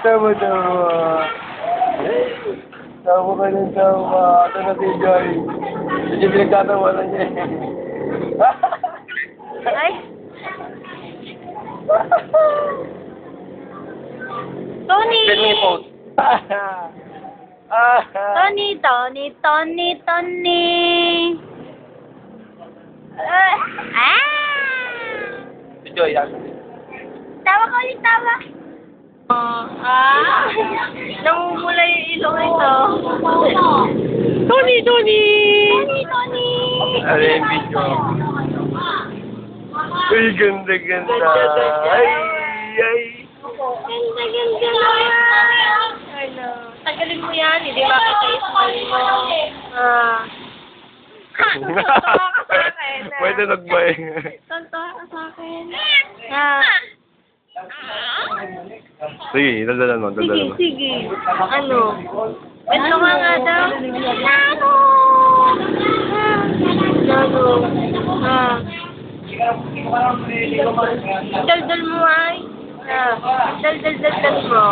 Tawa. Tawa ka ng tawa. Ito na si Joy. Hindi pinagtatawa na niya. Ay. Tony! Send me a post. Tony. Si Joy, yan. Tawa ka ulit, tawa. Namumula yung ilong ito. Tony! Ano yung video? Ay, ganda. Ay. Ganda naman. Ano? Tagalin mo yan, hindi ba kita ismail mo? Tontuwa ka sa akin. Pwede nagbay. Tontuwa ka sa akin. Sige, daldala mo. Sige. Ano? Ito nga daw. Daldal mo ay. Daldal mo.